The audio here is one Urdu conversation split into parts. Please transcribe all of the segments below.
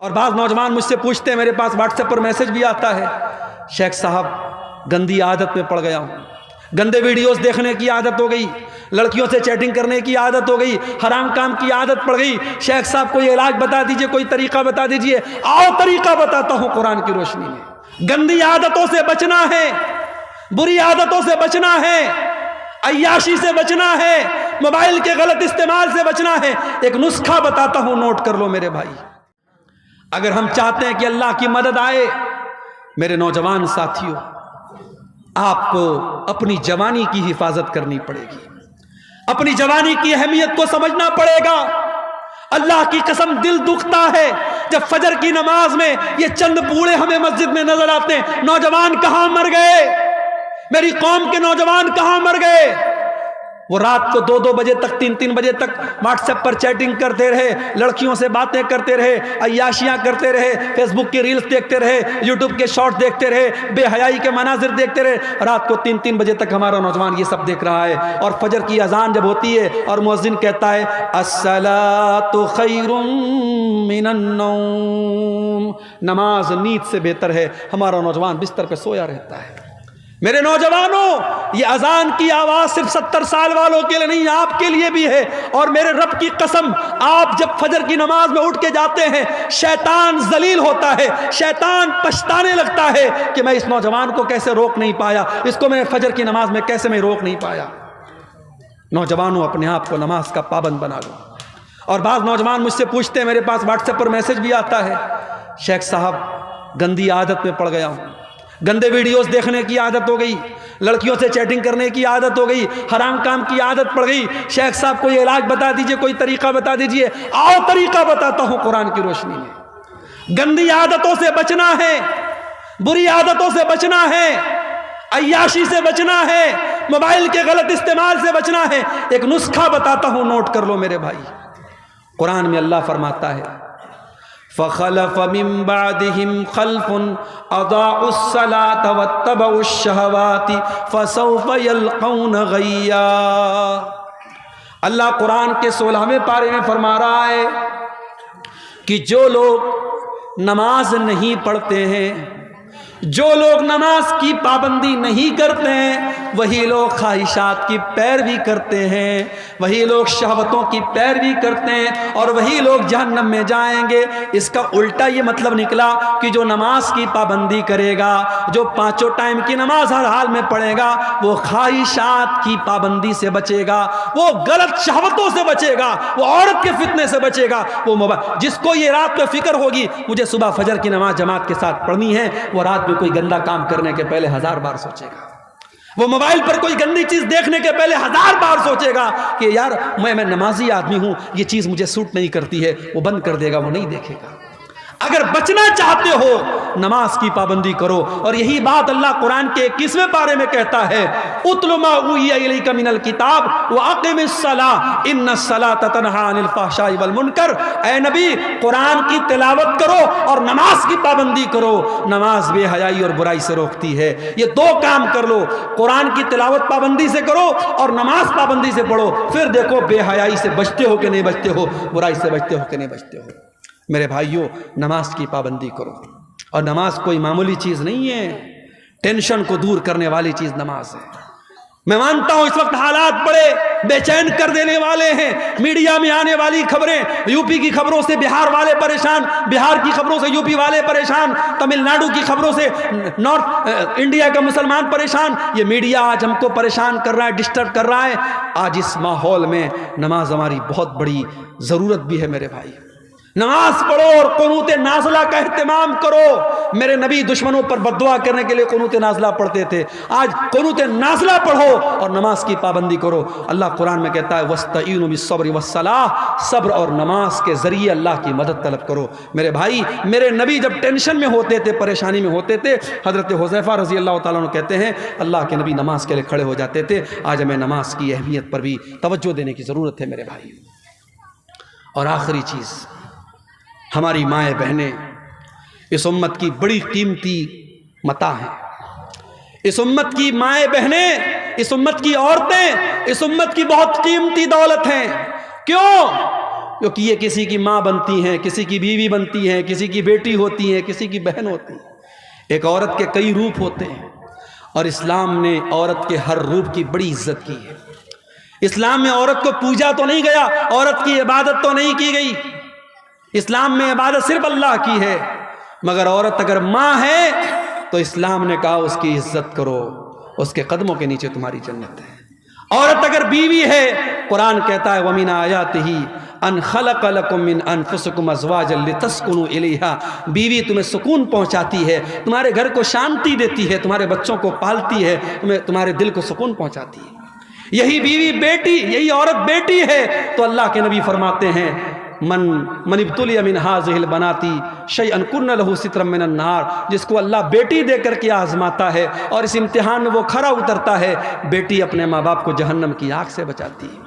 اور بعض نوجوان مجھ سے پوچھتے ہیں، میرے پاس واٹس ایپ پر میسج بھی آتا ہے، شیخ صاحب گندی عادت میں پڑ گیا ہوں، گندے ویڈیوز دیکھنے کی عادت ہو گئی، لڑکیوں سے چیٹنگ کرنے کی عادت ہو گئی، حرام کام کی عادت پڑ گئی، شیخ صاحب کوئی علاج بتا دیجئے، کوئی طریقہ بتا دیجئے۔ آؤ طریقہ بتاتا ہوں قرآن کی روشنی میں۔ گندی عادتوں سے بچنا ہے، بری عادتوں سے بچنا ہے، عیاشی سے بچنا ہے، موبائل کے غلط استعمال سے بچنا ہے۔ ایک نسخہ بتاتا ہوں، نوٹ کر لو میرے بھائی۔ اگر ہم چاہتے ہیں کہ اللہ کی مدد آئے، میرے نوجوان ساتھیوں، آپ کو اپنی جوانی کی حفاظت کرنی پڑے گی، اپنی جوانی کی اہمیت کو سمجھنا پڑے گا۔ اللہ کی قسم دل دکھتا ہے جب فجر کی نماز میں یہ چند بوڑھے ہمیں مسجد میں نظر آتے ہیں۔ نوجوان کہاں مر گئے؟ میری قوم کے نوجوان کہاں مر گئے؟ وہ رات کو 2 بجے تک 3 بجے تک واٹس ایپ پر چیٹنگ کرتے رہے، لڑکیوں سے باتیں کرتے رہے، عیاشیاں کرتے رہے، فیس بک کی ریلز دیکھتے رہے، یوٹیوب کے شارٹ دیکھتے رہے، بے حیائی کے مناظر دیکھتے رہے۔ رات کو 3 بجے تک ہمارا نوجوان یہ سب دیکھ رہا ہے، اور فجر کی اذان جب ہوتی ہے اور مؤذن کہتا ہے الصلاۃ خیر من النوم، نماز نیند سے بہتر ہے، ہمارا نوجوان بستر پہ سویا رہتا ہے۔ میرے نوجوانوں، یہ اذان کی آواز صرف 70 سال والوں کے لیے نہیں، آپ کے لیے بھی ہے۔ اور میرے رب کی قسم، آپ جب فجر کی نماز میں اٹھ کے جاتے ہیں، شیطان ذلیل ہوتا ہے، شیطان پچھتانے لگتا ہے کہ میں اس نوجوان کو کیسے روک نہیں پایا، اس کو میں فجر کی نماز میں کیسے میں روک نہیں پایا۔ نوجوانوں، اپنے آپ کو نماز کا پابند بنا لو۔ اور بعض نوجوان مجھ سے پوچھتے ہیں، میرے پاس واٹس ایپ پر میسج بھی آتا ہے، شیخ صاحب گندی عادت میں پڑ گیا ہوں، گندے ویڈیوز دیکھنے کی عادت ہو گئی، لڑکیوں سے چیٹنگ کرنے کی عادت ہو گئی، حرام کام کی عادت پڑ گئی، شیخ صاحب کوئی علاج بتا دیجئے، کوئی طریقہ بتا دیجئے۔ آؤ طریقہ بتاتا ہوں قرآن کی روشنی میں۔ گندی عادتوں سے بچنا ہے، بری عادتوں سے بچنا ہے، عیاشی سے بچنا ہے، موبائل کے غلط استعمال سے بچنا ہے۔ ایک نسخہ بتاتا ہوں، نوٹ کر لو میرے بھائی۔ قرآن میں اللہ فرماتا ہے فَخَلَفَ مِن بَعْدِهِمْ خَلْفٌ أَضَاعُوا الصَّلَاةَ وَاتَّبَعُوا الشَّهَوَاتِ فَسَوْفَ يَلْقَوْنَ غَيًّا۔ اللہ قرآن کے 16ویں پارے میں فرما رہا ہے کہ جو لوگ نماز نہیں پڑھتے ہیں، جو لوگ نماز کی پابندی نہیں کرتے ہیں، وہی لوگ خواہشات کی پیروی کرتے ہیں، وہی لوگ شہوتوں کی پیروی کرتے ہیں، اور وہی لوگ جہنم میں جائیں گے۔ اس کا الٹا یہ مطلب نکلا کہ جو نماز کی پابندی کرے گا، جو 5 ٹائم کی نماز ہر حال میں پڑھے گا، وہ خواہشات کی پابندی سے بچے گا، وہ غلط شہوتوں سے بچے گا، وہ عورت کے فتنے سے بچے گا۔ وہ جس کو یہ رات میں فکر ہوگی مجھے صبح فجر کی نماز جماعت کے ساتھ پڑھنی ہے، وہ رات میں کوئی گندا کام کرنے کے پہلے 1000 بار سوچے گا، وہ موبائل پر کوئی گندی چیز دیکھنے کے پہلے 1000 بار سوچے گا کہ یار میں نمازی آدمی ہوں، یہ چیز مجھے سوٹ نہیں کرتی ہے، وہ بند کر دے گا، وہ نہیں دیکھے گا۔ اگر بچنا چاہتے ہو نماز کی پابندی کرو، اور یہی بات اللہ قرآن کے 21ویں پارے میں کہتا ہے اتل ما اوحی الیک من الکتاب واقم الصلاۃ ان الصلاۃ تنہی عن الفحشاء والمنکر۔ اے نبی، قرآن کی تلاوت کرو اور نماز کی پابندی کرو، نماز بے حیائی اور برائی سے روکتی ہے۔ یہ 2 کام کر لو، قرآن کی تلاوت پابندی سے کرو اور نماز پابندی سے پڑھو، پھر دیکھو بے حیائی سے بچتے ہو کہ نہیں بچتے ہو، برائی سے بچتے ہو کہ نہیں بچتے ہو۔ میرے بھائیوں، نماز کی پابندی کرو، اور نماز کوئی معمولی چیز نہیں ہے، ٹینشن کو دور کرنے والی چیز نماز ہے۔ میں مانتا ہوں اس وقت حالات بڑے بے چین کر دینے والے ہیں، میڈیا میں آنے والی خبریں، یوپی کی خبروں سے بہار والے پریشان، بہار کی خبروں سے یوپی والے پریشان، تمل ناڈو کی خبروں سے نارتھ انڈیا کا مسلمان پریشان۔ یہ میڈیا آج ہم کو پریشان کر رہا ہے، ڈسٹرب کر رہا ہے۔ آج اس ماحول میں نماز ہماری بہت بڑی ضرورت بھی ہے۔ میرے بھائی، نماز پڑھو اور قنوت نازلہ کا اہتمام کرو۔ میرے نبی دشمنوں پر بددعا کرنے کے لیے قنوت نازلہ پڑھتے تھے، آج قنوت نازلہ پڑھو اور نماز کی پابندی کرو۔ اللہ قرآن میں کہتا ہے وَاسْتَعِینُوا بِالصَّبْرِ وَالصَّلَاةِ، صبر اور نماز کے ذریعے اللہ کی مدد طلب کرو۔ میرے بھائی، میرے نبی جب ٹینشن میں ہوتے تھے، پریشانی میں ہوتے تھے، حضرت حذیفہ رضی اللہ تعالیٰ عنہ کہتے ہیں اللہ کے نبی نماز کے لیے کھڑے ہو جاتے تھے۔ آج ہمیں نماز کی اہمیت پر بھی توجہ دینے کی ضرورت ہے میرے بھائی۔ اور آخری چیز، ہماری مائیں بہنیں اس امت کی بڑی قیمتی متاع ہیں۔ اس امت کی مائیں بہنیں، اس امت کی عورتیں، اس امت کی بہت قیمتی دولت ہیں۔ کیوں؟ کیونکہ یہ کسی کی ماں بنتی ہیں، کسی کی بیوی بنتی ہیں، کسی کی بیٹی ہوتی ہیں، کسی کی بہن ہوتی ہیں۔ ایک عورت کے کئی روپ ہوتے ہیں، اور اسلام نے عورت کے ہر روپ کی بڑی عزت کی ہے۔ اسلام میں عورت کو پوجا تو نہیں گیا، عورت کی عبادت تو نہیں کی گئی۔ اسلام میں عبادت صرف اللہ کی ہے، مگر عورت اگر ماں ہے تو اسلام نے کہا اس کی عزت کرو، اس کے قدموں کے نیچے تمہاری جنت ہے۔ عورت اگر بیوی ہے، قرآن کہتا ہے وَمِنْ آيَاتِهِ أَنْ خَلَقَ لَكُم مِّنْ أَنفُسِكُمْ أَزْوَاجًا لِتَسْكُنُوا إِلَيْهَا۔ بیوی تمہیں سکون پہنچاتی ہے، تمہارے گھر کو شانتی دیتی ہے، تمہارے بچوں کو پالتی ہے، تمہارے دل کو سکون پہنچاتی ہے۔ یہی بیوی بیٹی، یہی عورت بیٹی ہے تو اللہ کے نبی فرماتے ہیں من ابتلی من هذه البنات شيئا كن له سترا من النار، جس کو اللہ بیٹی دے کر کے آزماتا ہے اور اس امتحان میں وہ کھرا اترتا ہے، بیٹی اپنے ماں باپ کو جہنم کی آگ سے بچاتی ہے۔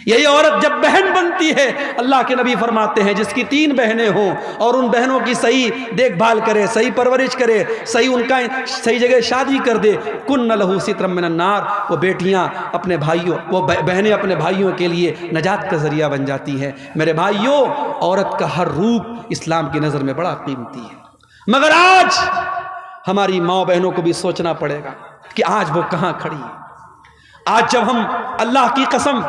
یہی عورت جب بہن بنتی ہے، اللہ کے نبی فرماتے ہیں جس کی 3 بہنیں ہوں اور ان بہنوں کی صحیح دیکھ بھال کرے، صحیح پرورش کرے، صحیح ان کا صحیح جگہ شادی کر دے، کن لہو سترا من النار، وہ بیٹیاں اپنے بھائیوں، وہ بہنیں اپنے بھائیوں کے لیے نجات کا ذریعہ بن جاتی ہیں۔ میرے بھائیوں، عورت کا ہر روپ اسلام کی نظر میں بڑا قیمتی ہے، مگر آج ہماری ماں بہنوں کو بھی سوچنا پڑے گا کہ آج وہ کہاں کھڑی ہے۔ آج جب ہم اللہ کی قسم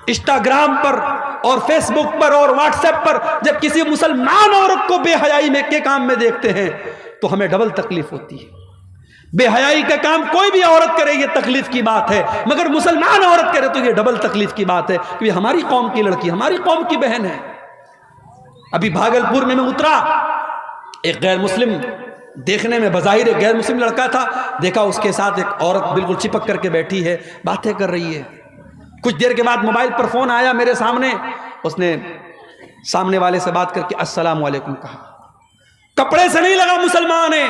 انسٹاگرام پر اور فیس بک پر اور واٹس ایپ پر جب کسی مسلمان عورت کو بے حیائی میں کے کام میں دیکھتے ہیں تو ہمیں ڈبل تکلیف ہوتی ہے۔ بے حیائی کا کام کوئی بھی عورت کرے یہ تکلیف کی بات ہے، مگر مسلمان عورت کرے تو یہ ڈبل تکلیف کی بات ہے، کہ یہ ہماری قوم کی لڑکی، ہماری قوم کی بہن ہے۔ ابھی بھاگلپور میں اترا، ایک غیر مسلم، دیکھنے میں بظاہر ایک غیر مسلم لڑکا تھا، دیکھا اس کے ساتھ ایک عورت بالکل چپک کر کے بیٹھی ہے، باتیں کر رہی ہے۔ کچھ دیر کے بعد موبائل پر فون آیا میرے سامنے، اس نے سامنے والے سے بات کر کے السلام علیکم کہا۔ کپڑے سے نہیں لگا مسلمان ہے،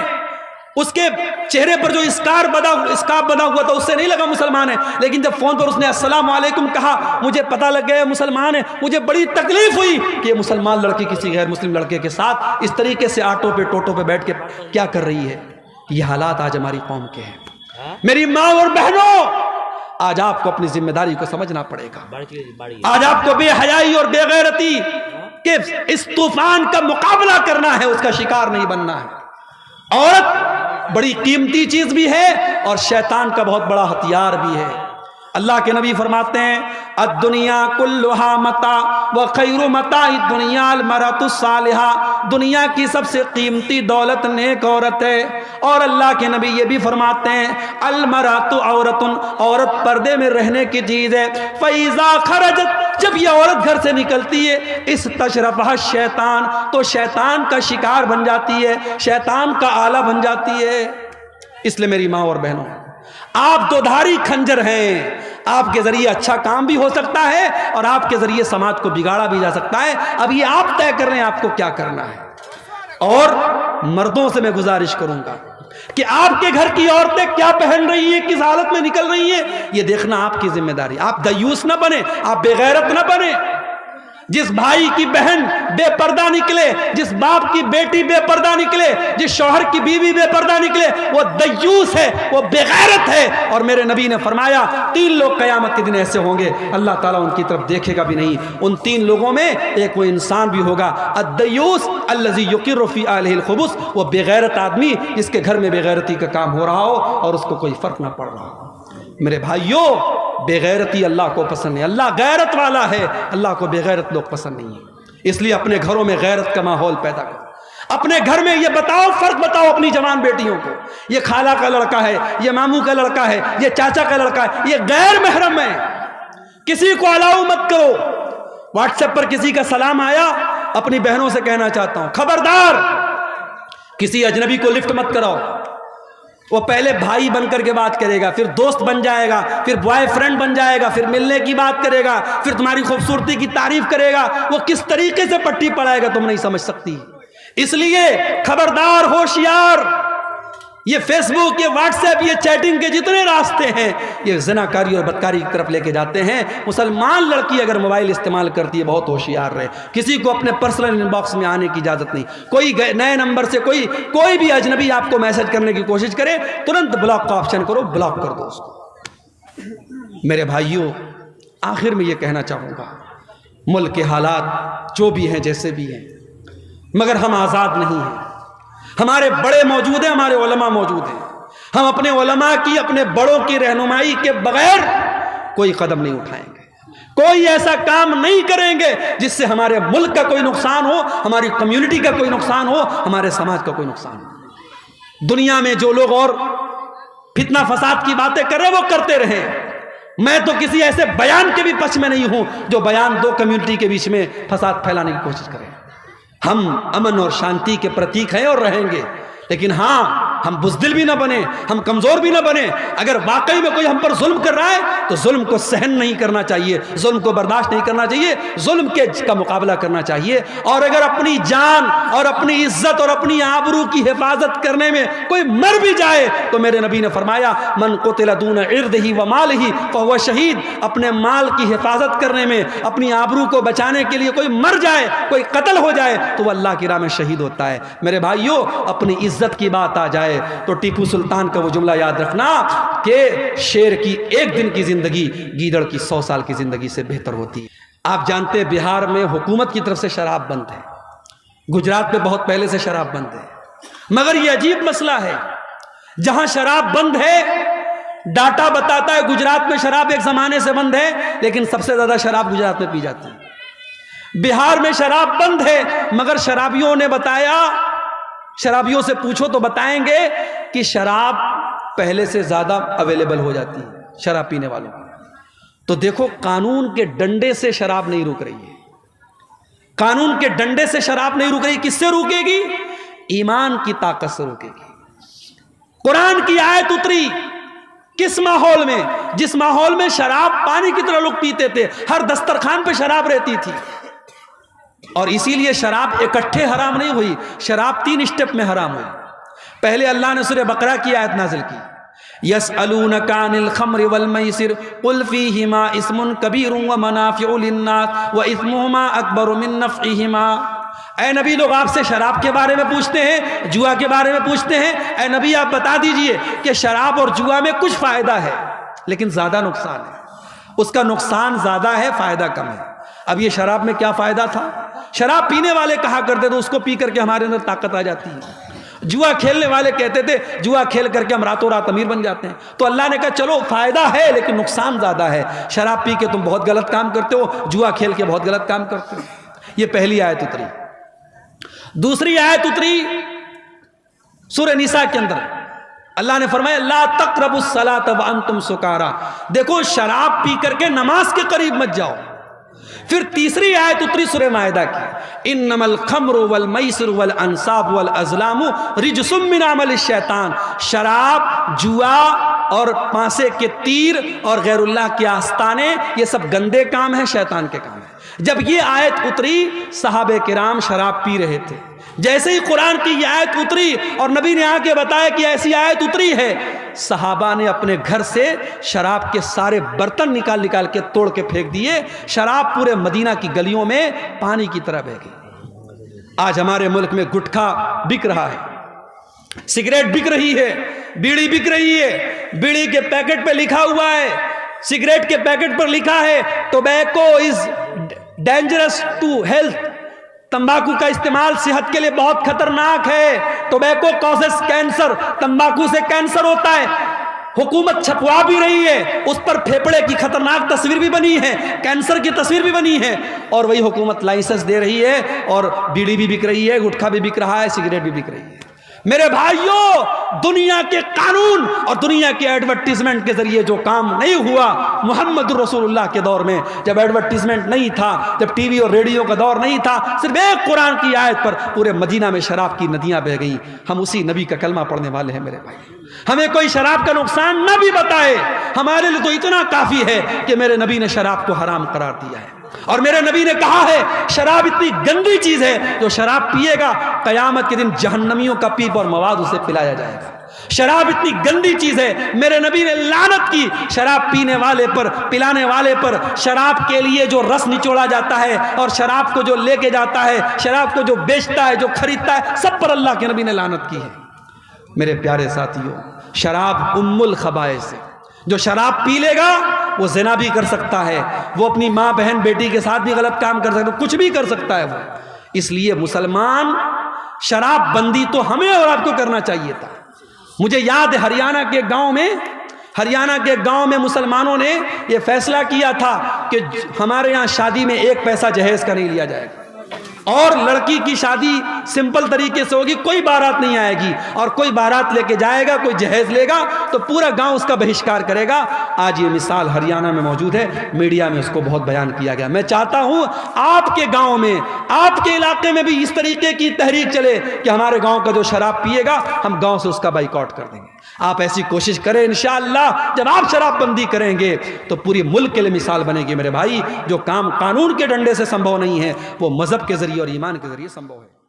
اس کے چہرے پر جو اسکارف بنا ہوا تھا اس سے نہیں لگا مسلمان ہے، لیکن جب فون پر اس نے السلام علیکم کہا مجھے پتہ لگ گیا مسلمان ہے۔ مجھے بڑی تکلیف ہوئی کہ یہ مسلمان لڑکی کسی غیر مسلم لڑکے کے ساتھ اس طریقے سے آٹو پہ ٹوٹو پہ بیٹھ کے کیا کر رہی ہے۔ یہ حالات آج ہماری قوم کے ہیں۔ میری ماں اور بہنوں، آج آپ کو اپنی ذمہ داری کو سمجھنا پڑے گا۔ آج آپ کو بے حیائی اور بے غیرتی کے اس طوفان کا مقابلہ کرنا ہے، اس کا شکار نہیں بننا ہے۔ عورت بڑی قیمتی چیز بھی ہے اور شیطان کا بہت بڑا ہتھیار بھی ہے۔ اللہ کے نبی فرماتے ہیں الدنیا کلھا متاع وخیر متاع الدنیا المرأۃ الصالحہ، دنیا کی سب سے قیمتی دولت نیک عورت ہے۔ اور اللہ کے نبی یہ بھی فرماتے ہیں المرأۃ عورۃ، عورت پردے میں رہنے کی چیز ہے۔ فاذا خرجت، جب یہ عورت گھر سے نکلتی ہے استشرفها الشیطان، تو شیطان کا شکار بن جاتی ہے، شیطان کا آلہ بن جاتی ہے۔ اس لیے میری ماں اور بہنوں، آپ دو دھاری کھنجر ہیں، آپ کے ذریعے اچھا کام بھی ہو سکتا ہے اور آپ کے ذریعے سماج کو بگاڑا بھی جا سکتا ہے۔ اب یہ آپ طے کر رہے ہیں آپ کو کیا کرنا ہے۔ اور مردوں سے میں گزارش کروں گا کہ آپ کے گھر کی عورتیں کیا پہن رہی ہیں، کس حالت میں نکل رہی ہیں، یہ دیکھنا آپ کی ذمہ داری۔ آپ دیوس نہ بنے، آپ بے غیرت نہ بنے۔ جس بھائی کی بہن بے پردہ نکلے، جس باپ کی بیٹی بے پردہ نکلے، جس شوہر کی بیوی بے پردہ نکلے، وہ دیوس ہے، وہ بے غیرت ہے۔ اور میرے نبی نے فرمایا 3 لوگ قیامت کے دن ایسے ہوں گے اللہ تعالیٰ ان کی طرف دیکھے گا بھی نہیں۔ ان 3 لوگوں میں ایک وہ انسان بھی ہوگا الدیوس الذی یقر فی اہلہ الخبث، وہ بے غیرت آدمی جس کے گھر میں بے غیرتی کا کام ہو رہا ہو اور اس کو کوئی فرق نہ پڑ رہا ہو۔ میرے بھائیوں، بے غیرتی اللہ کو پسند نہیں، اللہ غیرت والا ہے، اللہ کو بے غیرت لوگ پسند نہیں ہے۔ اس لیے اپنے گھروں میں غیرت کا ماحول پیدا کرو۔ اپنے گھر میں یہ بتاؤ، فرق بتاؤ اپنی جوان بیٹیوں کو، یہ خالہ کا لڑکا ہے، یہ ماموں کا لڑکا ہے، یہ چاچا کا لڑکا ہے، یہ غیر محرم ہے، کسی کو الاؤ مت کرو۔ واٹس ایپ پر کسی کا سلام آیا، اپنی بہنوں سے کہنا چاہتا ہوں خبردار کسی اجنبی کو لفٹ مت کراؤ۔ وہ پہلے بھائی بن کر کے بات کرے گا، پھر دوست بن جائے گا، پھر بوائے فرینڈ بن جائے گا، پھر ملنے کی بات کرے گا، پھر تمہاری خوبصورتی کی تعریف کرے گا۔ وہ کس طریقے سے پٹی پڑائے گا تم نہیں سمجھ سکتی۔ اس لیے خبردار، ہوشیار، یہ فیس بک، یہ واٹس ایپ، یہ چیٹنگ کے جتنے راستے ہیں یہ زناکاری اور بدکاری کی طرف لے کے جاتے ہیں۔ مسلمان لڑکی اگر موبائل استعمال کرتی ہے بہت ہوشیار رہے، کسی کو اپنے پرسنل ان باکس میں آنے کی اجازت نہیں۔ کوئی نئے نمبر سے کوئی بھی اجنبی آپ کو میسج کرنے کی کوشش کرے، ترنت بلاک کا آپشن کرو، بلاک کر دو اس کو۔ میرے بھائیوں، آخر میں یہ کہنا چاہوں گا ملک کے حالات جو بھی ہیں جیسے بھی ہیں، مگر ہم آزاد نہیں ہیں۔ ہمارے بڑے موجود ہیں، ہمارے علماء موجود ہیں، ہم اپنے علماء کی، اپنے بڑوں کی رہنمائی کے بغیر کوئی قدم نہیں اٹھائیں گے، کوئی ایسا کام نہیں کریں گے جس سے ہمارے ملک کا کوئی نقصان ہو، ہماری کمیونٹی کا کوئی نقصان ہو، ہمارے سماج کا کوئی نقصان ہو۔ دنیا میں جو لوگ اور فتنہ فساد کی باتیں کر رہے وہ کرتے رہیں، میں تو کسی ایسے بیان کے بھی پچ میں نہیں ہوں جو بیان دو کمیونٹی کے بیچ میں فساد پھیلانے کی کوشش کریں۔ ہم امن اور شانتی کے پرتیک ہیں اور رہیں گے، لیکن ہاں ہم بزدل بھی نہ بنیں، ہم کمزور بھی نہ بنیں۔ اگر واقعی میں کوئی ہم پر ظلم کر رہا ہے تو ظلم کو سہن نہیں کرنا چاہیے، ظلم کو برداشت نہیں کرنا چاہیے، ظلم کا مقابلہ کرنا چاہیے۔ اور اگر اپنی جان اور اپنی عزت اور اپنی آبرو کی حفاظت کرنے میں کوئی مر بھی جائے تو میرے نبی نے فرمایا من قتل دون عرضہ و مالہ فہو شہید، اپنے مال کی حفاظت کرنے میں، اپنی آبرو کو بچانے کے لیے کوئی مر جائے، کوئی قتل ہو جائے تو وہ اللہ کی راہ میں شہید ہوتا ہے۔ میرے بھائیوں، اپنی عزت کی بات آ جائے تو ٹیپو سلطان کا وہ جملہ یاد رکھنا کہ شیر کی ایک دن کی زندگی گیدڑ کی 100 سال کی زندگی سے بہتر ہوتی ہے۔ آپ جانتے ہیں بہار میں حکومت کی طرف سے شراب بند ہے، گجرات میں بہت پہلے سے شراب بند ہے، مگر یہ عجیب مسئلہ ہے، جہاں شراب بند ہے ڈاٹا بتاتا ہے گجرات میں شراب ایک زمانے سے بند ہے، لیکن سب سے زیادہ شراب گجرات میں پی جاتی ہے۔ بہار میں شراب بند ہے، مگر شرابیوں نے بتایا، شرابیوں سے پوچھو تو بتائیں گے کہ شراب پہلے سے زیادہ اویلیبل ہو جاتی ہے شراب پینے والوں کو۔ تو دیکھو قانون کے ڈنڈے سے شراب نہیں رک رہی ہے، قانون کے ڈنڈے سے شراب نہیں رک رہی، کس سے روکے گی؟ ایمان کی طاقت سے روکے گی۔ قرآن کی آیت اتری کس ماحول میں؟ جس ماحول میں شراب پانی کی طرح لوگ پیتے تھے، ہر دسترخوان پہ شراب رہتی تھی، اور اسی لیے شراب اکٹھے حرام نہیں ہوئی، شراب 3 اسٹیپ میں حرام ہوئی۔ پہلے اللہ نے سورہ بقرہ کی آیت نازل کی، یسألونک عن الخمر والمیسر قل فیہما اسم کبیر ومنافع للناس واثمہما اکبر من نفعہما۔ اے نبی، لوگ آپ سے شراب کے بارے میں پوچھتے ہیں، جوا کے بارے میں پوچھتے ہیں، اے نبی آپ بتا دیجئے کہ شراب اور جوا میں کچھ فائدہ ہے لیکن زیادہ نقصان ہے، اس کا نقصان زیادہ ہے، فائدہ کم ہے۔ اب یہ شراب میں کیا فائدہ تھا؟ شراب پینے والے کہا کرتے تھے اس کو پی کر کے ہمارے اندر طاقت آ جاتی ہے، جوا کھیلنے والے کہتے تھے جوا کھیل کر کے ہم راتوں رات امیر بن جاتے ہیں۔ تو اللہ نے کہا چلو فائدہ ہے لیکن نقصان زیادہ ہے، شراب پی کے تم بہت غلط کام کرتے ہو، جوا کھیل کے بہت غلط کام کرتے ہو۔ یہ پہلی آیت اتری۔ دوسری آیت اتری سورہ نساء کے اندر، اللہ نے فرمایا لا تقربوا الصلاۃ وانتم سکارا، دیکھو شراب پی کر کے نماز کے قریب مت جاؤ۔ پھر تیسری آیت اتری سورہ مائدہ کی، انما الخمر والمیسر والانصاب والازلام رجس من عمل الشیطان، شراب، جوا اور پانسے کے تیر اور غیر اللہ کے آستانے یہ سب گندے کام ہیں، شیطان کے کام ہیں۔ جب یہ آیت اتری صحابہ کرام شراب پی رہے تھے، جیسے ہی قرآن کی یہ آیت اتری اور نبی نے آ کے بتایا کہ ایسی آیت اتری ہے، صحابہ نے اپنے گھر سے شراب کے سارے برتن نکال کے توڑ کے پھینک دیے، شراب پورے مدینہ کی گلیوں میں پانی کی طرح بہہ گئی۔ آج ہمارے ملک میں گٹکھا بک رہا ہے، سگریٹ بک رہی ہے، بیڑی بک رہی ہے، بیڑی کے پیکٹ پہ لکھا ہوا ہے، سگریٹ کے پیکٹ پر لکھا ہے tobacco is dangerous to health, تمباکو کا استعمال صحت کے لیے بہت خطرناک ہے، ٹوبیکو کازز کینسر، تمباکو سے کینسر ہوتا ہے۔ حکومت چھپوا بھی رہی ہے، اس پر پھیپڑے کی خطرناک تصویر بھی بنی ہے، کینسر کی تصویر بھی بنی ہے، اور وہی حکومت لائسنس دے رہی ہے، اور بیڑی بھی بک رہی ہے، گٹکھا بھی بک رہا ہے، سگریٹ بھی بک رہی ہے۔ میرے بھائیوں، دنیا کے قانون اور دنیا کے ایڈورٹیزمنٹ کے ذریعے جو کام نہیں ہوا محمد رسول اللہ کے دور میں، جب ایڈورٹیزمنٹ نہیں تھا، جب ٹی وی اور ریڈیو کا دور نہیں تھا، صرف ایک قرآن کی آیت پر پورے مدینہ میں شراب کی ندیاں بہہ گئیں۔ ہم اسی نبی کا کلمہ پڑھنے والے ہیں میرے بھائی، ہمیں کوئی شراب کا نقصان نہ بھی بتائے، ہمارے لیے تو اتنا کافی ہے کہ میرے نبی نے شراب کو حرام قرار دیا ہے، اور میرے نبی نے کہا ہے شراب اتنی گندی چیز ہے، جو شراب پیے گا قیامت کے دن جہنمیوں کا پیپ اور مواد اسے پلایا جائے گا۔ شراب اتنی گندی چیز ہے، میرے نبی نے لعنت کی شراب پینے والے پر، پلانے والے پر، شراب کے لیے جو رس نچوڑا جاتا ہے اور شراب کو جو لے کے جاتا ہے، شراب کو جو بیچتا ہے، جو خریدتا ہے، سب پر اللہ کے نبی نے لعنت کی ہے۔ میرے پیارے ساتھیوں، شراب ام الخبائث ہے، جو شراب پی لے گا وہ زنا بھی کر سکتا ہے، وہ اپنی ماں بہن بیٹی کے ساتھ بھی غلط کام کر سکتا ہے، کچھ بھی کر سکتا ہے وہ۔ اس لیے مسلمان شراب بندی تو ہمیں اور آپ کو کرنا چاہیے تھا۔ مجھے یاد ہے ہریانہ کے گاؤں میں مسلمانوں نے یہ فیصلہ کیا تھا کہ ہمارے یہاں شادی میں 1 پیسہ جہیز کا نہیں لیا جائے گا، اور لڑکی کی شادی سمپل طریقے سے ہوگی، کوئی بارات نہیں آئے گی، اور کوئی بارات لے کے جائے گا، کوئی جہیز لے گا تو پورا گاؤں اس کا بہشکار کرے گا۔ آج یہ مثال ہریانہ میں موجود ہے، میڈیا میں اس کو بہت بیان کیا گیا۔ میں چاہتا ہوں آپ کے گاؤں میں، آپ کے علاقے میں بھی اس طریقے کی تحریک چلے کہ ہمارے گاؤں کا جو شراب پیے گا ہم گاؤں سے اس کا بائیکاٹ کر دیں گے۔ آپ ایسی کوشش کریں، انشاءاللہ جب آپ شراب بندی کریں گے تو پوری ملک کے لیے مثال بنے گی۔ میرے بھائی، جو کام قانون کے ڈنڈے سے سمبھو نہیں ہے وہ مذہب کے ذریعے اور ایمان کے ذریعے سمبھو ہے۔